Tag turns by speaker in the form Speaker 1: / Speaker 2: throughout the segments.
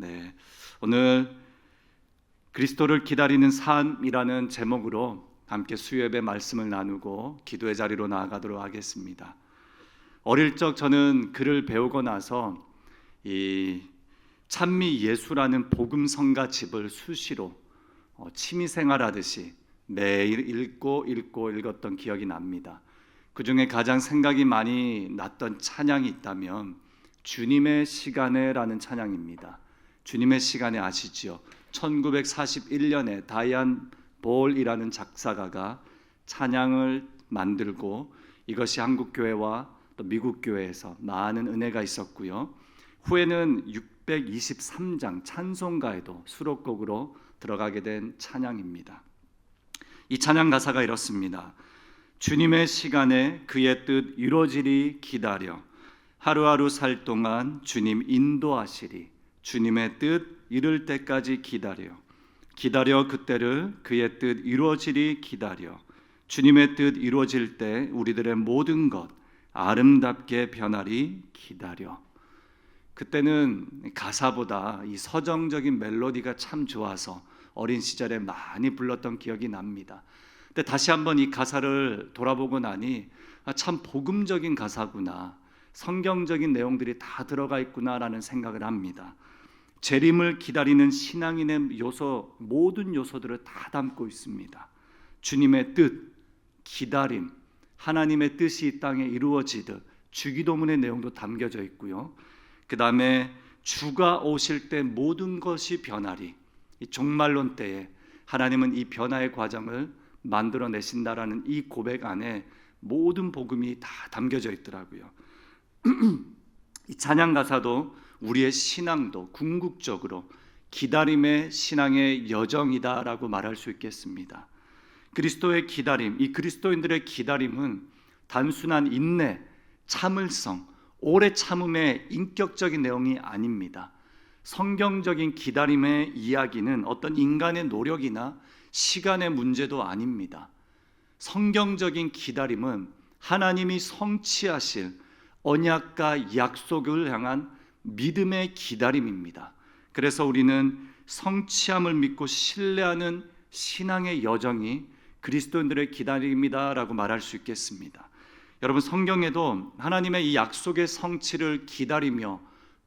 Speaker 1: 네, 오늘 그리스도를 기다리는 삶이라는 제목으로 함께 수요예배 말씀을 나누고 기도의 자리로 나아가도록 하겠습니다. 어릴 적 저는 글을 배우고 나서 이 찬미 예수라는 복음 성가집을 수시로 취미생활하듯이 매일 읽었던 기억이 납니다. 그 중에 가장 생각이 많이 났던 찬양이 있다면 주님의 시간에라는 찬양입니다. 주님의 시간에 아시지요? 1941년에 다이안 볼이라는 작사가가 찬양을 만들고 이것이 한국 교회와 또 미국 교회에서 많은 은혜가 있었고요. 후에는 623장 찬송가에도 수록곡으로 들어가게 된 찬양입니다. 이 찬양 가사가 이렇습니다. 주님의 시간에 그의 뜻 이루어지리 기다려 하루하루 살 동안 주님 인도하시리 주님의 뜻 이룰 때까지 기다려 그때를 그의 뜻 이루어지리 기다려 주님의 뜻 이루어질 때 우리들의 모든 것 아름답게 변하리 기다려. 그때는 가사보다 이 서정적인 멜로디가 참 좋아서 어린 시절에 많이 불렀던 기억이 납니다. 근데 다시 한번 이 가사를 돌아보고 나니 참 복음적인 가사구나, 성경적인 내용들이 다 들어가 있구나라는 생각을 합니다. 재림을 기다리는 신앙인의 요소, 모든 요소들을 다 담고 있습니다. 주님의 뜻, 기다림, 하나님의 뜻이 이 땅에 이루어지듯 주기도문의 내용도 담겨져 있고요. 그 다음에 주가 오실 때 모든 것이 변하리, 이 종말론 때에 하나님은 이 변화의 과정을 만들어내신다라는 이 고백 안에 모든 복음이 다 담겨져 있더라고요. 이 찬양 가사도 우리의 신앙도 궁극적으로 기다림의 신앙의 여정이다라고 말할 수 있겠습니다. 그리스도의 기다림, 이 그리스도인들의 기다림은 단순한 인내, 참을성, 오래 참음의 인격적인 내용이 아닙니다. 성경적인 기다림의 이야기는 어떤 인간의 노력이나 시간의 문제도 아닙니다. 성경적인 기다림은 하나님이 성취하실 언약과 약속을 향한 믿음의 기다림입니다. 그래서 우리는 성취함을 믿고 신뢰하는 신앙의 여정이 그리스도인들의 기다림이다라고 말할 수 있겠습니다. 여러분, 성경에도 하나님의 이 약속의 성취를 기다리며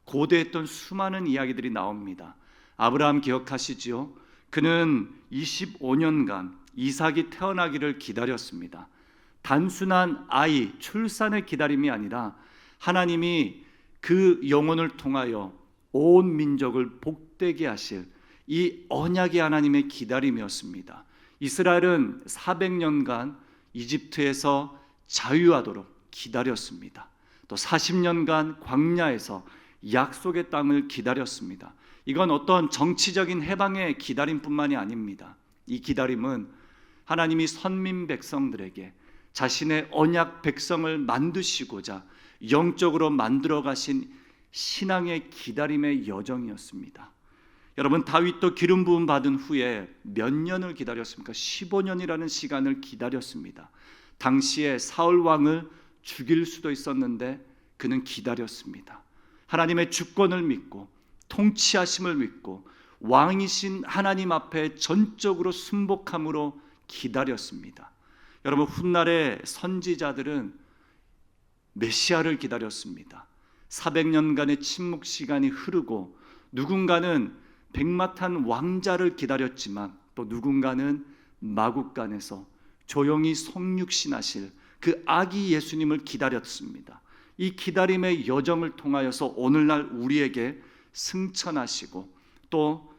Speaker 1: 고대했던 수많은 이야기들이 나옵니다. 아브라함 기억하시지요? 그는 25년간 이삭이 태어나기를 기다렸습니다. 단순한 아이, 출산의 기다림이 아니라 하나님이 그 영혼을 통하여 온 민족을 복되게 하실 이 언약의 하나님의 기다림이었습니다. 이스라엘은 400년간 이집트에서 자유하도록 기다렸습니다. 또 40년간 광야에서 약속의 땅을 기다렸습니다. 이건 어떤 정치적인 해방의 기다림뿐만이 아닙니다. 이 기다림은 하나님이 선민 백성들에게 자신의 언약 백성을 만드시고자 영적으로 만들어 가신 신앙의 기다림의 여정이었습니다. 여러분, 다윗도 기름 부음 받은 후에 몇 년을 기다렸습니까? 15년이라는 시간을 기다렸습니다. 당시에 사울 왕을 죽일 수도 있었는데 그는 기다렸습니다. 하나님의 주권을 믿고 통치하심을 믿고 왕이신 하나님 앞에 전적으로 순복함으로 기다렸습니다. 여러분, 훗날의 선지자들은 메시아를 기다렸습니다. 400년간의 침묵 시간이 흐르고 누군가는 백마탄 왕자를 기다렸지만 또 누군가는 마국간에서 조용히 성육신하실 그 아기 예수님을 기다렸습니다. 이 기다림의 여정을 통하여서 오늘날 우리에게 승천하시고 또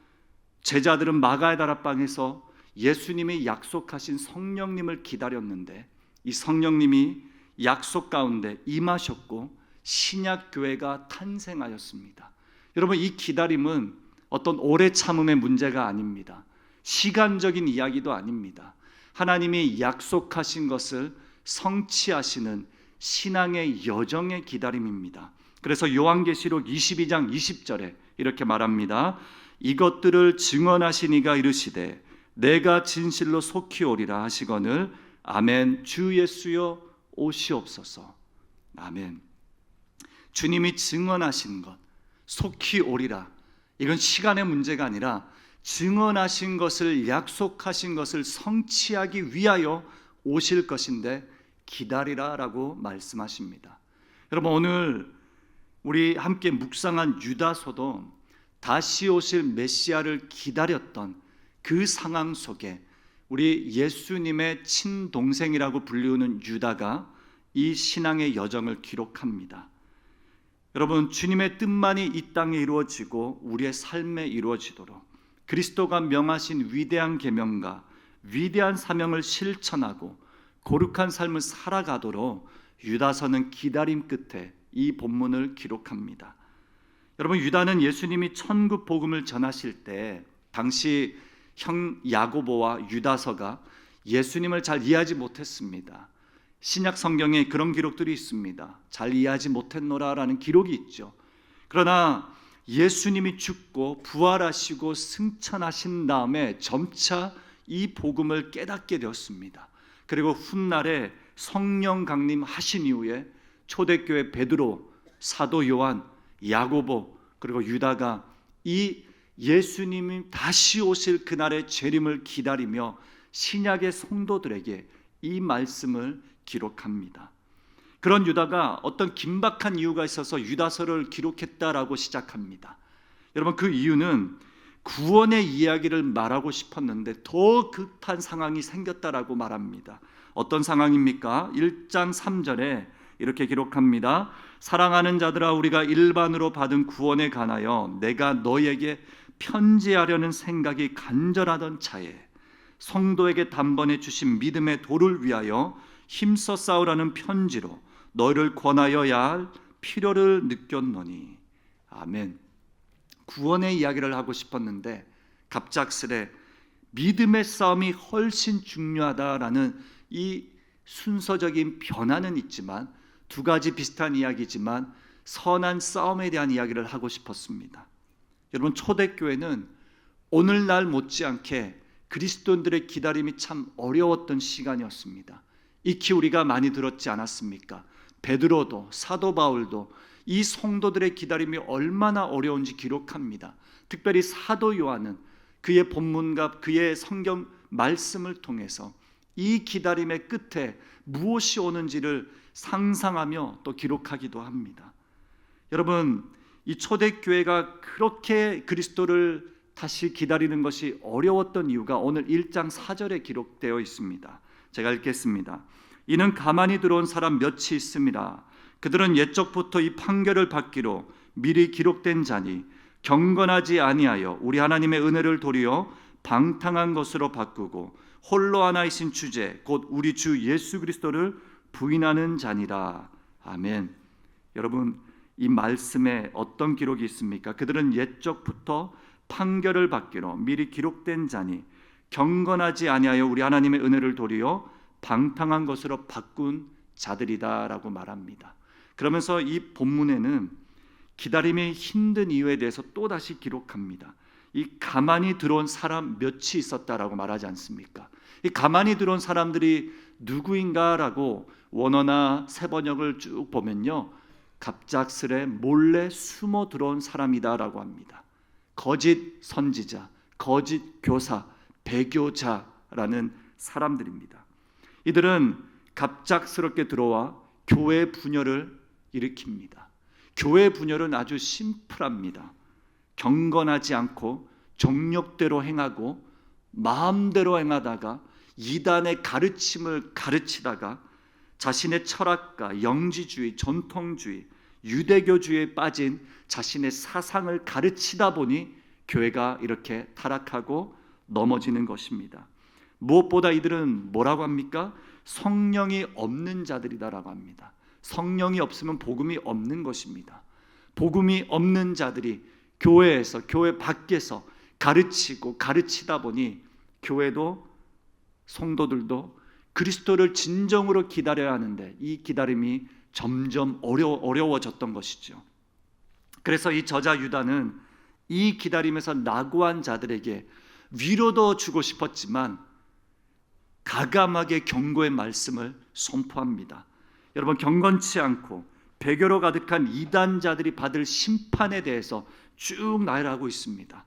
Speaker 1: 제자들은 마가의 다락방에서 예수님이 약속하신 성령님을 기다렸는데 이 성령님이 약속 가운데 임하셨고 신약교회가 탄생하였습니다. 여러분, 이 기다림은 어떤 오래 참음의 문제가 아닙니다. 시간적인 이야기도 아닙니다. 하나님이 약속하신 것을 성취하시는 신앙의 여정의 기다림입니다. 그래서 요한계시록 22장 20절에 이렇게 말합니다. 이것들을 증언하신 이가 이르시되 내가 진실로 속히 오리라 하시거늘 아멘. 주 예수여 오시옵소서. 아멘. 주님이 증언하신 것, 속히 오리라, 이건 시간의 문제가 아니라 증언하신 것을, 약속하신 것을 성취하기 위하여 오실 것인데 기다리라라고 말씀하십니다. 여러분, 오늘 우리 함께 묵상한 유다서도 다시 오실 메시아를 기다렸던 그 상황 속에 우리 예수님의 친동생이라고 불리우는 유다가 이 신앙의 여정을 기록합니다. 여러분, 주님의 뜻만이 이 땅에 이루어지고 우리의 삶에 이루어지도록 그리스도가 명하신 위대한 계명과 위대한 사명을 실천하고 거룩한 삶을 살아가도록 유다서는 기다림 끝에 이 본문을 기록합니다. 여러분, 유다는 예수님이 천국 복음을 전하실 때 당시 형 야고보와 유다서가 예수님을 잘 이해하지 못했습니다. 신약 성경에 그런 기록들이 있습니다. 잘 이해하지 못했노라라는 기록이 있죠. 그러나 예수님이 죽고 부활하시고 승천하신 다음에 점차 이 복음을 깨닫게 되었습니다. 그리고 훗날에 성령 강림하신 이후에 초대교회 베드로, 사도 요한, 야고보, 그리고 유다가 이 예수님이 다시 오실 그날의 재림을 기다리며 신약의 성도들에게 이 말씀을 기록합니다. 그런 유다가 어떤 긴박한 이유가 있어서 유다서를 기록했다라고 시작합니다. 여러분, 그 이유는 구원의 이야기를 말하고 싶었는데 더 급한 상황이 생겼다라고 말합니다. 어떤 상황입니까? 1장 3절에 이렇게 기록합니다. 사랑하는 자들아, 우리가 일반으로 받은 구원에 관하여 내가 너에게 편지하려는 생각이 간절하던 차에 성도에게 단번에 주신 믿음의 도를 위하여 힘써 싸우라는 편지로 너희를 권하여야 할 필요를 느꼈노니. 아멘. 구원의 이야기를 하고 싶었는데 갑작스레 믿음의 싸움이 훨씬 중요하다라는 이 순서적인 변화는 있지만 두 가지 비슷한 이야기지만 선한 싸움에 대한 이야기를 하고 싶었습니다. 여러분, 초대교회는 오늘날 못지않게 그리스도인들의 기다림이 참 어려웠던 시간이었습니다. 익히 우리가 많이 들었지 않았습니까? 베드로도 사도 바울도 이 성도들의 기다림이 얼마나 어려운지 기록합니다. 특별히 사도 요한은 그의 본문과 그의 성경 말씀을 통해서 이 기다림의 끝에 무엇이 오는지를 상상하며 또 기록하기도 합니다. 여러분, 이 초대교회가 그렇게 그리스도를 다시 기다리는 것이 어려웠던 이유가 오늘 1장 4절에 기록되어 있습니다. 제가 읽겠습니다. 이는 가만히 들어온 사람 몇이 있음이라. 그들은 옛적부터 이 판결을 받기로 미리 기록된 자니 경건하지 아니하여 우리 하나님의 은혜를 도리어 방탕한 것으로 바꾸고 홀로 하나이신 주제 곧 우리 주 예수 그리스도를 부인하는 자니라. 아멘. 여러분, 이 말씀에 어떤 기록이 있습니까? 그들은 옛적부터 판결을 받기로 미리 기록된 자니 경건하지 아니하여 우리 하나님의 은혜를 도리어 방탕한 것으로 바꾼 자들이다라고 말합니다. 그러면서 이 본문에는 기다림이 힘든 이유에 대해서 또다시 기록합니다. 이 가만히 들어온 사람 몇이 있었다라고 말하지 않습니까? 이 가만히 들어온 사람들이 누구인가라고 원어나 세번역을 쭉 보면요, 갑작스레 몰래 숨어 들어온 사람이다라고 합니다. 거짓 선지자, 거짓 교사, 배교자라는 사람들입니다. 이들은 갑작스럽게 들어와 교회 분열을 일으킵니다. 교회 분열은 아주 심플합니다. 경건하지 않고 정욕대로 행하고 마음대로 행하다가 이단의 가르침을 가르치다가 자신의 철학과 영지주의, 전통주의, 유대교주의에 빠진 자신의 사상을 가르치다 보니 교회가 이렇게 타락하고 넘어지는 것입니다. 무엇보다 이들은 뭐라고 합니까? 성령이 없는 자들이다라고 합니다. 성령이 없으면 복음이 없는 것입니다. 복음이 없는 자들이 교회에서, 교회 밖에서 가르치고 가르치다 보니 교회도 성도들도 그리스도를 진정으로 기다려야 하는데 이 기다림이 점점 어려워졌던 것이죠. 그래서 이 저자 유다는 이 기다림에서 낙오한 자들에게 위로도 주고 싶었지만 가감하게 경고의 말씀을 선포합니다. 여러분, 경건치 않고 배교로 가득한 이단자들이 받을 심판에 대해서 쭉 나열하고 있습니다.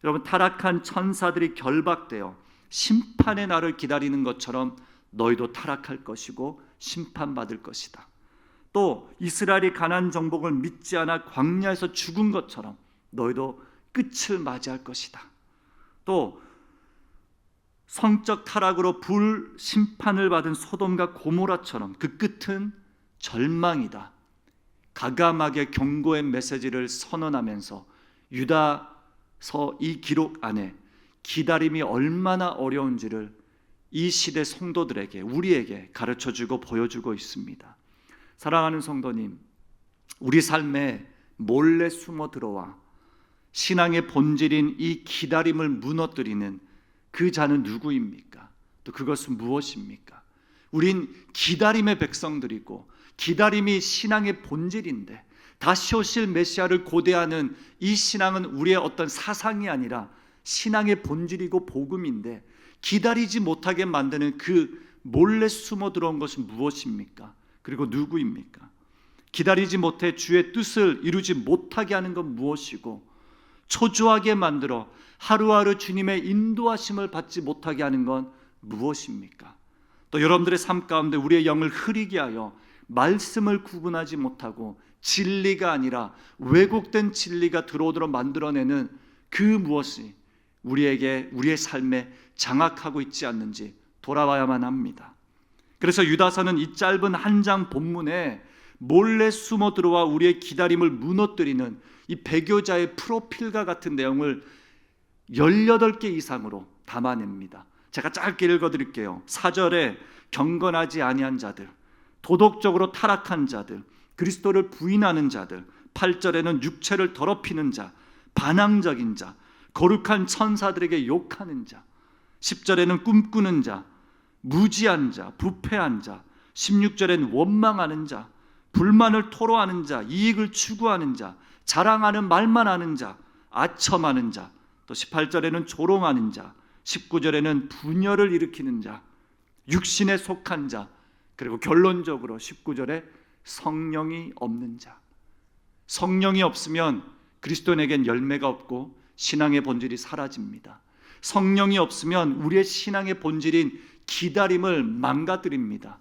Speaker 1: 여러분, 타락한 천사들이 결박되어 심판의 날을 기다리는 것처럼 너희도 타락할 것이고 심판받을 것이다. 또 이스라엘이 가나안 정복을 믿지 않아 광야에서 죽은 것처럼 너희도 끝을 맞이할 것이다. 또 성적 타락으로 불 심판을 받은 소돔과 고모라처럼 그 끝은 절망이다. 가감하게 경고의 메시지를 선언하면서 유다서 이 기록 안에 기다림이 얼마나 어려운지를 이 시대 성도들에게, 우리에게 가르쳐주고 보여주고 있습니다. 사랑하는 성도님, 우리 삶에 몰래 숨어 들어와 신앙의 본질인 이 기다림을 무너뜨리는 그 자는 누구입니까? 또 그것은 무엇입니까? 우린 기다림의 백성들이고 기다림이 신앙의 본질인데, 다시 오실 메시아를 고대하는 이 신앙은 우리의 어떤 사상이 아니라 신앙의 본질이고 복음인데, 기다리지 못하게 만드는 그 몰래 숨어 들어온 것은 무엇입니까? 그리고 누구입니까? 기다리지 못해 주의 뜻을 이루지 못하게 하는 건 무엇이고, 초조하게 만들어 하루하루 주님의 인도하심을 받지 못하게 하는 건 무엇입니까? 또 여러분들의 삶 가운데 우리의 영을 흐리게 하여 말씀을 구분하지 못하고 진리가 아니라 왜곡된 진리가 들어오도록 만들어내는 그 무엇이 우리에게, 우리의 삶에 장악하고 있지 않는지 돌아봐야만 합니다. 그래서 유다서는 이 짧은 한 장 본문에 몰래 숨어 들어와 우리의 기다림을 무너뜨리는 이 배교자의 프로필과 같은 내용을 18개 이상으로 담아냅니다. 제가 짧게 읽어드릴게요. 4절에 경건하지 아니한 자들, 도덕적으로 타락한 자들, 그리스도를 부인하는 자들, 8절에는 육체를 더럽히는 자, 반항적인 자, 거룩한 천사들에게 욕하는 자, 10절에는 꿈꾸는 자, 무지한 자, 부패한 자, 16절에는 원망하는 자, 불만을 토로하는 자, 이익을 추구하는 자, 자랑하는 말만 하는 자, 아첨하는 자, 또 18절에는 조롱하는 자, 19절에는 분열을 일으키는 자, 육신에 속한 자, 그리고 결론적으로 19절에 성령이 없는 자. 성령이 없으면 그리스도인에겐 열매가 없고 신앙의 본질이 사라집니다. 성령이 없으면 우리의 신앙의 본질인 기다림을 망가뜨립니다.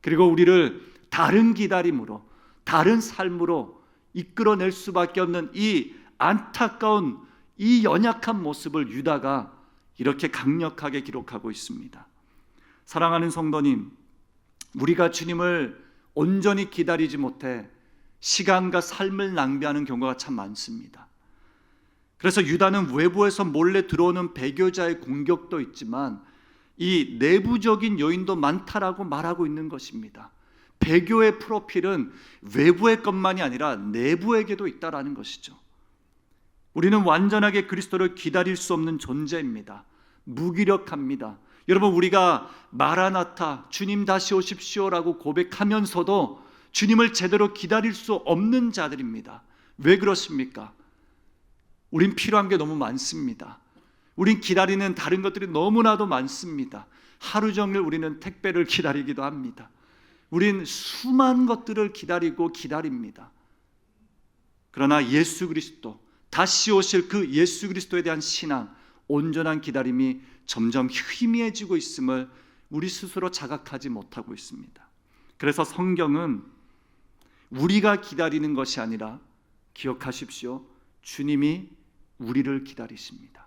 Speaker 1: 그리고 우리를 다른 기다림으로, 다른 삶으로 이끌어낼 수밖에 없는 이 안타까운, 이 연약한 모습을 유다가 이렇게 강력하게 기록하고 있습니다. 사랑하는 성도님, 우리가 주님을 온전히 기다리지 못해 시간과 삶을 낭비하는 경우가 참 많습니다. 그래서 유다는 외부에서 몰래 들어오는 배교자의 공격도 있지만 이 내부적인 요인도 많다라고 말하고 있는 것입니다. 배교의 프로필은 외부의 것만이 아니라 내부에게도 있다라는 것이죠. 우리는 완전하게 그리스도를 기다릴 수 없는 존재입니다. 무기력합니다. 여러분, 우리가 마라나타, 주님 다시 오십시오라고 고백하면서도 주님을 제대로 기다릴 수 없는 자들입니다. 왜 그렇습니까? 우린 필요한 게 너무 많습니다. 우린 기다리는 다른 것들이 너무나도 많습니다. 하루 종일 우리는 택배를 기다리기도 합니다. 우린 수많은 것들을 기다리고 기다립니다. 그러나 예수 그리스도, 다시 오실 그 예수 그리스도에 대한 신앙, 온전한 기다림이 점점 희미해지고 있음을 우리 스스로 자각하지 못하고 있습니다. 그래서 성경은 우리가 기다리는 것이 아니라, 기억하십시오, 주님이 우리를 기다리십니다.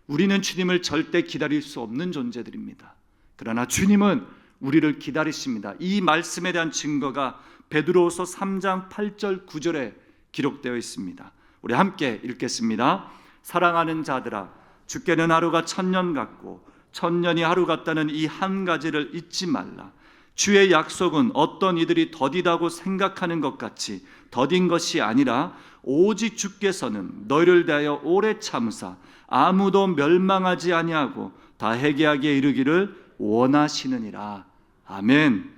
Speaker 1: 우리는 주님을 절대 기다릴 수 없는 존재들입니다. 그러나 주님은 우리를 기다리십니다. 이 말씀에 대한 증거가 베드로후서 3장 8절 9절에 기록되어 있습니다. 우리 함께 읽겠습니다. 사랑하는 자들아, 주께는 하루가 1000년 같고 1000년이 하루 같다는 이 한 가지를 잊지 말라. 주의 약속은 어떤 이들이 더디다고 생각하는 것 같이 더딘 것이 아니라 오직 주께서는 너희를 대하여 오래 참으사 아무도 멸망하지 아니하고 다 회개하기에 이르기를 원하시느니라. 아멘.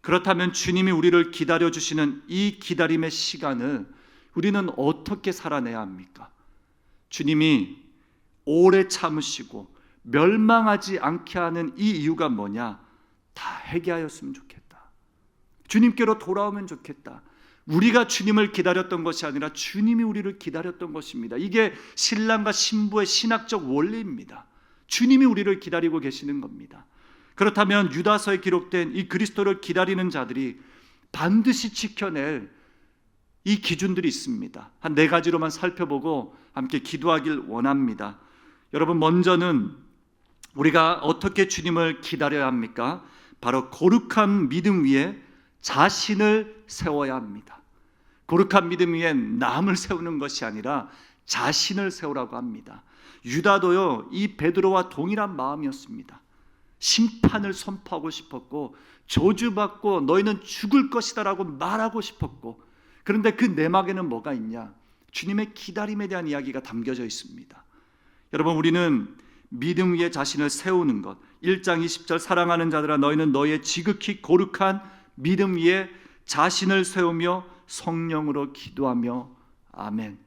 Speaker 1: 그렇다면 주님이 우리를 기다려주시는 이 기다림의 시간을 우리는 어떻게 살아내야 합니까? 주님이 오래 참으시고 멸망하지 않게 하는 이 이유가 뭐냐? 다 회개하였으면 좋겠다. 주님께로 돌아오면 좋겠다. 우리가 주님을 기다렸던 것이 아니라 주님이 우리를 기다렸던 것입니다. 이게 신랑과 신부의 신학적 원리입니다. 주님이 우리를 기다리고 계시는 겁니다. 그렇다면 유다서에 기록된 이 그리스도를 기다리는 자들이 반드시 지켜낼 이 기준들이 있습니다. 한 4가지로만 살펴보고 함께 기도하길 원합니다. 여러분, 먼저는 우리가 어떻게 주님을 기다려야 합니까? 바로 거룩한 믿음 위에 자신을 세워야 합니다. 거룩한 믿음 위에 남을 세우는 것이 아니라 자신을 세우라고 합니다. 유다도요, 이 베드로와 동일한 마음이었습니다. 심판을 선포하고 싶었고 저주받고 너희는 죽을 것이다 라고 말하고 싶었고, 그런데 그 내막에는 뭐가 있냐? 주님의 기다림에 대한 이야기가 담겨져 있습니다. 여러분, 우리는 믿음 위에 자신을 세우는 것, 1장 20절 사랑하는 자들아 너희는 너희의 지극히 거룩한 믿음 위에 자신을 세우며 성령으로 기도하며. 아멘.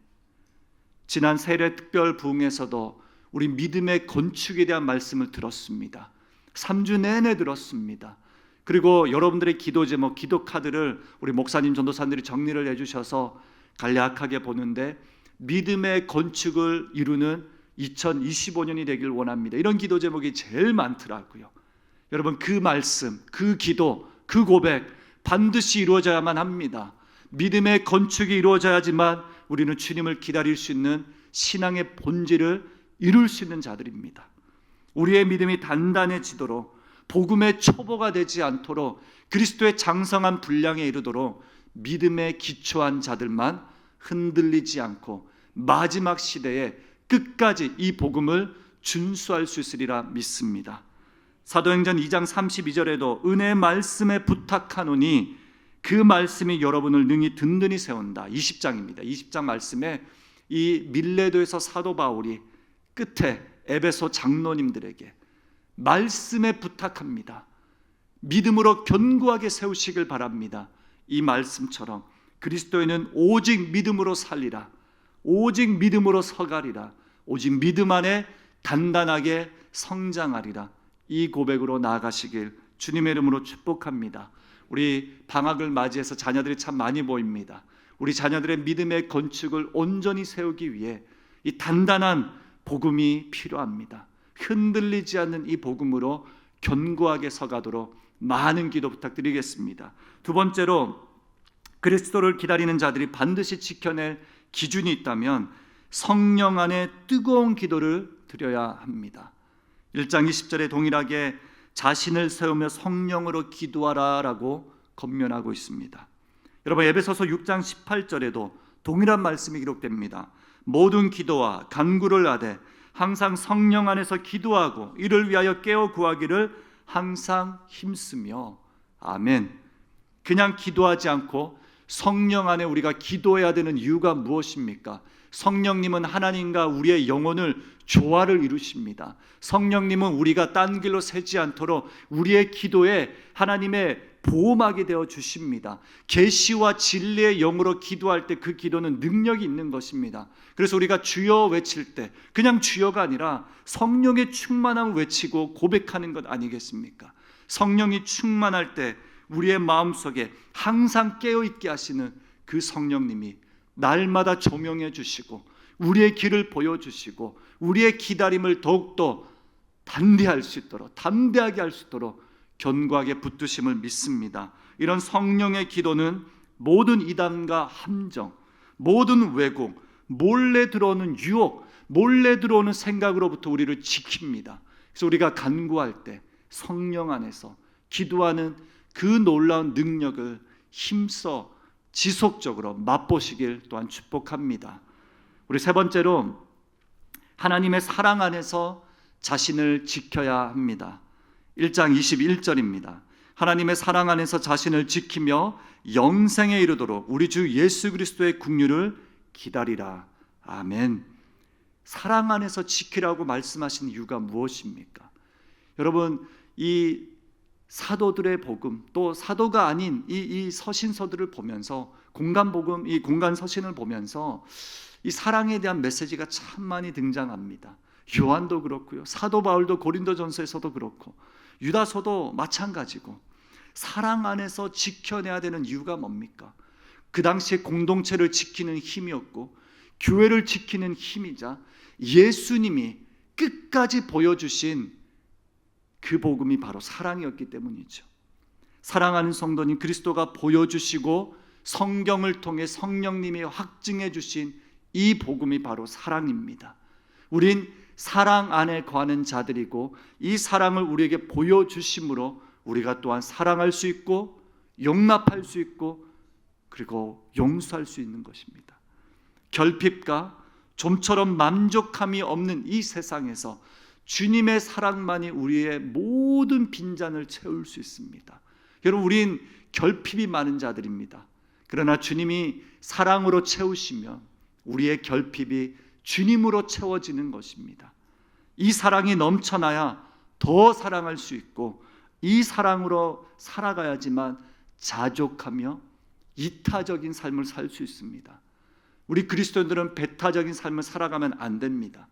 Speaker 1: 지난 세례 특별 부흥에서도 우리 믿음의 건축에 대한 말씀을 들었습니다. 3주 내내 들었습니다. 그리고 여러분들의 기도 제목, 기도 카드를 우리 목사님, 전도사님들이 정리를 해주셔서 간략하게 보는데, 믿음의 건축을 이루는 2025년이 되길 원합니다. 이런 기도 제목이 제일 많더라고요. 여러분, 그 말씀, 그 기도, 그 고백 반드시 이루어져야만 합니다. 믿음의 건축이 이루어져야지만 우리는 주님을 기다릴 수 있는 신앙의 본질을 이룰 수 있는 자들입니다. 우리의 믿음이 단단해지도록, 복음의 초보가 되지 않도록, 그리스도의 장성한 분량에 이르도록 믿음에 기초한 자들만 흔들리지 않고 마지막 시대에 끝까지 이 복음을 준수할 수 있으리라 믿습니다. 사도행전 2장 32절에도 은혜의 말씀에 부탁하노니 그 말씀이 여러분을 능히 든든히 세운다. 20장입니다. 20장 말씀에 이 밀레도에서 사도 바울이 끝에 에베소 장로님들에게 말씀에 부탁합니다. 믿음으로 견고하게 세우시길 바랍니다. 이 말씀처럼 그리스도인은 오직 믿음으로 살리라, 오직 믿음으로 서가리라, 오직 믿음 안에 단단하게 성장하리라. 이 고백으로 나아가시길 주님의 이름으로 축복합니다. 우리 방학을 맞이해서 자녀들이 참 많이 보입니다. 우리 자녀들의 믿음의 건축을 온전히 세우기 위해 이 단단한 복음이 필요합니다. 흔들리지 않는 이 복음으로 견고하게 서가도록 많은 기도 부탁드리겠습니다. 두 번째로, 그리스도를 기다리는 자들이 반드시 지켜낼 기준이 있다면 성령 안에 뜨거운 기도를 드려야 합니다. 1장 20절에 동일하게 자신을 세우며 성령으로 기도하라 라고 권면하고 있습니다. 여러분, 에베소서 6장 18절에도 동일한 말씀이 기록됩니다. 모든 기도와 간구를 하되 항상 성령 안에서 기도하고 이를 위하여 깨어 구하기를 항상 힘쓰며. 아멘. 그냥 기도하지 않고 성령 안에 우리가 기도해야 되는 이유가 무엇입니까? 성령님은 하나님과 우리의 영혼을 조화를 이루십니다. 성령님은 우리가 딴 길로 새지 않도록 우리의 기도에 하나님의 보호막이 되어 주십니다. 계시와 진리의 영으로 기도할 때 그 기도는 능력이 있는 것입니다. 그래서 우리가 주여 외칠 때 그냥 주여가 아니라 성령의 충만함을 외치고 고백하는 것 아니겠습니까? 성령이 충만할 때 우리의 마음속에 항상 깨어있게 하시는 그 성령님이 날마다 조명해 주시고 우리의 길을 보여주시고 우리의 기다림을 더욱더 담대할 수 있도록, 담대하게 할 수 있도록 견고하게 붙드심을 믿습니다. 이런 성령의 기도는 모든 이단과 함정, 모든 왜곡, 몰래 들어오는 유혹, 몰래 들어오는 생각으로부터 우리를 지킵니다. 그래서 우리가 간구할 때 성령 안에서 기도하는 그 놀라운 능력을 힘써 지속적으로 맛보시길 또한 축복합니다. 우리 세 번째로, 하나님의 사랑 안에서 자신을 지켜야 합니다. 1장 21절입니다. 하나님의 사랑 안에서 자신을 지키며 영생에 이르도록 우리 주 예수 그리스도의 긍휼을 기다리라. 아멘. 사랑 안에서 지키라고 말씀하신 이유가 무엇입니까? 여러분, 이 사도들의 복음, 또 사도가 아닌 이 서신서들을 보면서, 공간 복음, 이 공간 서신을 보면서 이 사랑에 대한 메시지가 참 많이 등장합니다. 요한도 그렇고요, 사도 바울도 고린도전서에서도 그렇고, 유다서도 마찬가지고, 사랑 안에서 지켜내야 되는 이유가 뭡니까? 그 당시에 공동체를 지키는 힘이었고 교회를 지키는 힘이자 예수님이 끝까지 보여주신 그 복음이 바로 사랑이었기 때문이죠. 사랑하는 성도님, 그리스도가 보여주시고 성경을 통해 성령님이 확증해 주신 이 복음이 바로 사랑입니다. 우린 사랑 안에 거하는 자들이고 이 사랑을 우리에게 보여주심으로 우리가 또한 사랑할 수 있고 용납할 수 있고 그리고 용서할 수 있는 것입니다. 결핍과 좀처럼 만족함이 없는 이 세상에서 주님의 사랑만이 우리의 모든 빈잔을 채울 수 있습니다. 여러분, 우린 결핍이 많은 자들입니다. 그러나 주님이 사랑으로 채우시면 우리의 결핍이 주님으로 채워지는 것입니다. 이 사랑이 넘쳐나야 더 사랑할 수 있고 이 사랑으로 살아가야지만 자족하며 이타적인 삶을 살 수 있습니다. 우리 그리스도인들은 배타적인 삶을 살아가면 안 됩니다.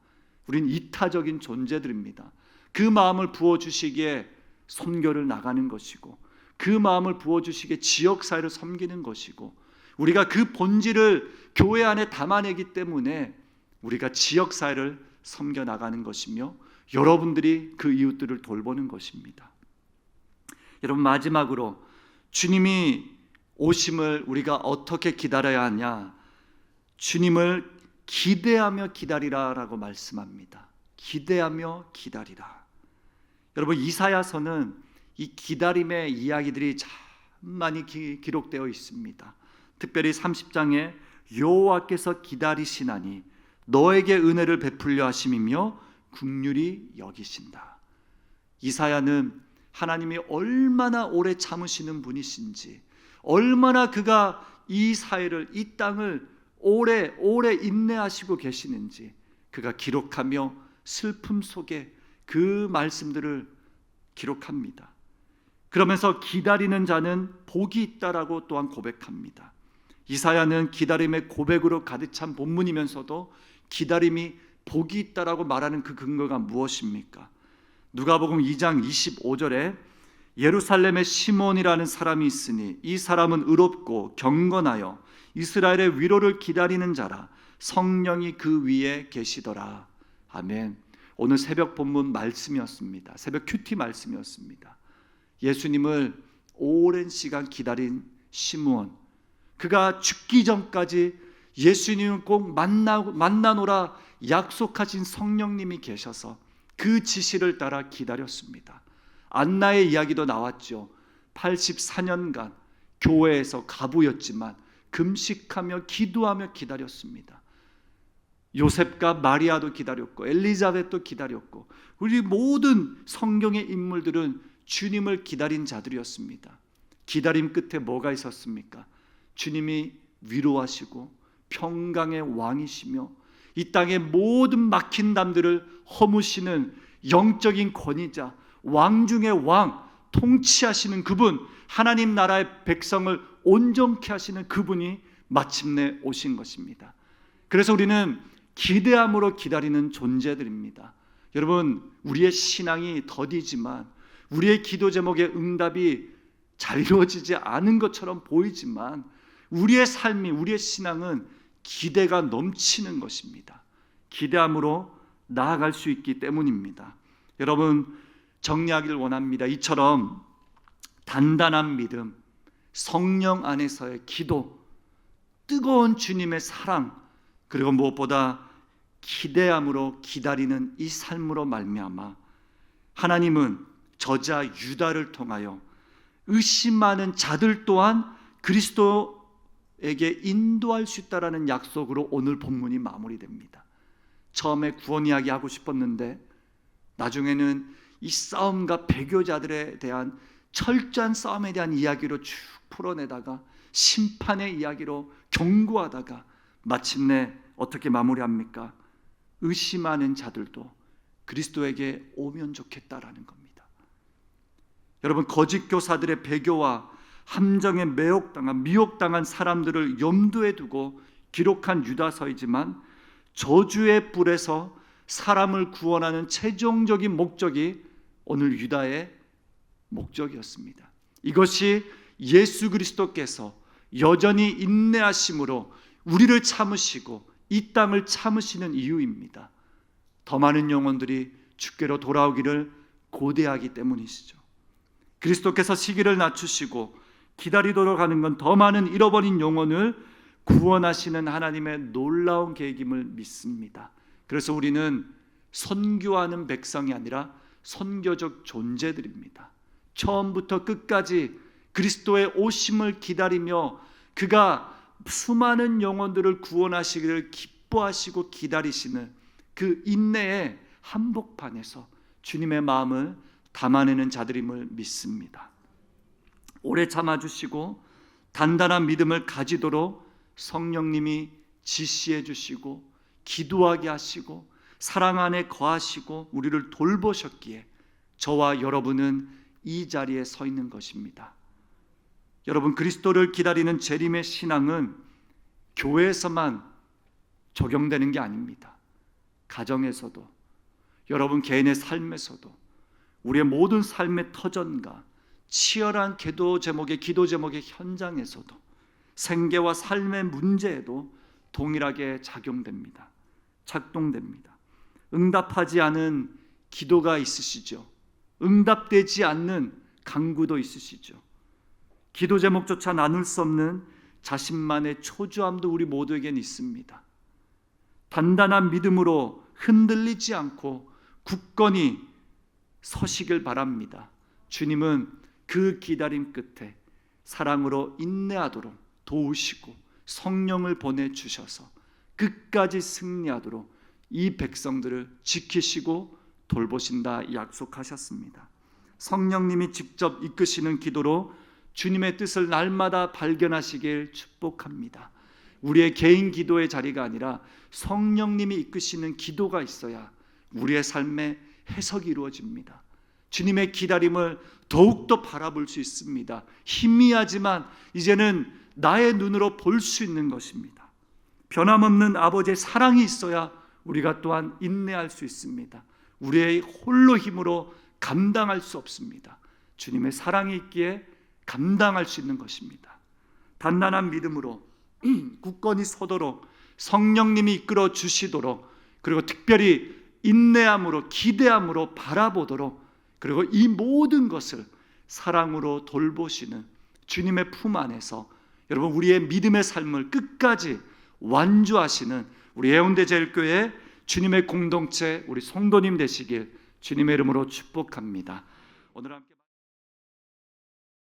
Speaker 1: 우린 이타적인 존재들입니다. 그 마음을 부어주시기에 선교를 나가는 것이고 그 마음을 부어주시기에 지역사회를 섬기는 것이고 우리가 그 본질을 교회 안에 담아내기 때문에 우리가 지역사회를 섬겨 나가는 것이며 여러분들이 그 이웃들을 돌보는 것입니다. 여러분, 마지막으로 주님이 오심을 우리가 어떻게 기다려야 하냐? 주님을 기대하며 기다리라라고 말씀합니다. 기대하며 기다리라. 여러분, 이사야서는 이 기다림의 이야기들이 참 많이 기록되어 있습니다. 특별히 30장에 여호와께서 기다리시나니 너에게 은혜를 베풀려 하심이며 긍휼히 여기신다. 이사야는 하나님이 얼마나 오래 참으시는 분이신지, 얼마나 그가 이 사회를, 이 땅을 오래 인내하시고 계시는지 그가 기록하며 슬픔 속에 그 말씀들을 기록합니다. 그러면서 기다리는 자는 복이 있다라고 또한 고백합니다. 이사야는 기다림의 고백으로 가득 찬 본문이면서도 기다림이 복이 있다라고 말하는 그 근거가 무엇입니까? 누가복음 2장 25절에 예루살렘에 시몬이라는 사람이 있으니 이 사람은 의롭고 경건하여 이스라엘의 위로를 기다리는 자라 성령이 그 위에 계시더라. 아멘. 오늘 새벽 본문 말씀이었습니다. 새벽 큐티 말씀이었습니다. 예수님을 오랜 시간 기다린 시므온, 그가 죽기 전까지 예수님을 꼭 만나노라 약속하신 성령님이 계셔서 그 지시를 따라 기다렸습니다. 안나의 이야기도 나왔죠. 84년간 교회에서 가부였지만 금식하며 기도하며 기다렸습니다. 요셉과 마리아도 기다렸고 엘리자벳도 기다렸고 우리 모든 성경의 인물들은 주님을 기다린 자들이었습니다. 기다림 끝에 뭐가 있었습니까? 주님이 위로하시고 평강의 왕이시며 이 땅의 모든 막힌 담들을 허무시는 영적인 권위자, 왕 중의 왕, 통치하시는 그분, 하나님 나라의 백성을 온전케 하시는 그분이 마침내 오신 것입니다. 그래서 우리는 기대함으로 기다리는 존재들입니다. 여러분, 우리의 신앙이 더디지만 우리의 기도 제목의 응답이 잘 이루어지지 않은 것처럼 보이지만 우리의 삶이, 우리의 신앙은 기대가 넘치는 것입니다. 기대함으로 나아갈 수 있기 때문입니다. 여러분, 정리하기를 원합니다. 이처럼 단단한 믿음, 성령 안에서의 기도, 뜨거운 주님의 사랑, 그리고 무엇보다 기대함으로 기다리는 이 삶으로 말미암아 하나님은 저자 유다를 통하여 의심하는 자들 또한 그리스도에게 인도할 수 있다라는 약속으로 오늘 본문이 마무리됩니다. 처음에 구원 이야기 하고 싶었는데 나중에는 이 싸움과 배교자들에 대한 철저한 싸움에 대한 이야기로 쭉 풀어내다가 심판의 이야기로 경고하다가 마침내 어떻게 마무리합니까? 의심하는 자들도 그리스도에게 오면 좋겠다라는 겁니다. 여러분, 거짓 교사들의 배교와 함정에 미혹당한 사람들을 염두에 두고 기록한 유다서이지만 저주의 뿔에서 사람을 구원하는 최종적인 목적이 오늘 유다의 목적이었습니다. 이것이 예수 그리스도께서 여전히 인내하심으로 우리를 참으시고 이 땅을 참으시는 이유입니다. 더 많은 영혼들이 주께로 돌아오기를 고대하기 때문이시죠. 그리스도께서 시기를 낮추시고 기다리도록 하는 건 더 많은 잃어버린 영혼을 구원하시는 하나님의 놀라운 계획임을 믿습니다. 그래서 우리는 선교하는 백성이 아니라 선교적 존재들입니다. 처음부터 끝까지 그리스도의 오심을 기다리며 그가 수많은 영혼들을 구원하시기를 기뻐하시고 기다리시는 그 인내의 한복판에서 주님의 마음을 담아내는 자들임을 믿습니다. 오래 참아주시고 단단한 믿음을 가지도록 성령님이 지시해 주시고 기도하게 하시고 사랑 안에 거하시고 우리를 돌보셨기에 저와 여러분은 이 자리에 서 있는 것입니다. 여러분, 그리스도를 기다리는 재림의 신앙은 교회에서만 적용되는 게 아닙니다. 가정에서도, 여러분 개인의 삶에서도, 우리의 모든 삶의 터전과 치열한 기도 제목의 현장에서도, 생계와 삶의 문제에도 동일하게 작동됩니다. 응답하지 않은 기도가 있으시죠. 응답되지 않는 간구도 있으시죠. 기도 제목조차 나눌 수 없는 자신만의 초조함도 우리 모두에겐 있습니다. 단단한 믿음으로 흔들리지 않고 굳건히 서시길 바랍니다. 주님은 그 기다림 끝에 사랑으로 인내하도록 도우시고 성령을 보내주셔서 끝까지 승리하도록 이 백성들을 지키시고 돌보신다 약속하셨습니다. 성령님이 직접 이끄시는 기도로 주님의 뜻을 날마다 발견하시길 축복합니다. 우리의 개인 기도의 자리가 아니라 성령님이 이끄시는 기도가 있어야 우리의 삶의 해석이 이루어집니다. 주님의 기다림을 더욱더 바라볼 수 있습니다. 희미하지만 이제는 나의 눈으로 볼 수 있는 것입니다. 변함없는 아버지의 사랑이 있어야 우리가 또한 인내할 수 있습니다. 우리의 홀로 힘으로 감당할 수 없습니다. 주님의 사랑이 있기에 감당할 수 있는 것입니다. 단단한 믿음으로 굳건히 서도록 성령님이 이끌어 주시도록, 그리고 특별히 인내함으로 기대함으로 바라보도록, 그리고 이 모든 것을 사랑으로 돌보시는 주님의 품 안에서 여러분 우리의 믿음의 삶을 끝까지 완주하시는 우리 해운대제일교회 주님의 공동체, 우리 성도님 되시길 주님의 이름으로 축복합니다. 오늘 함께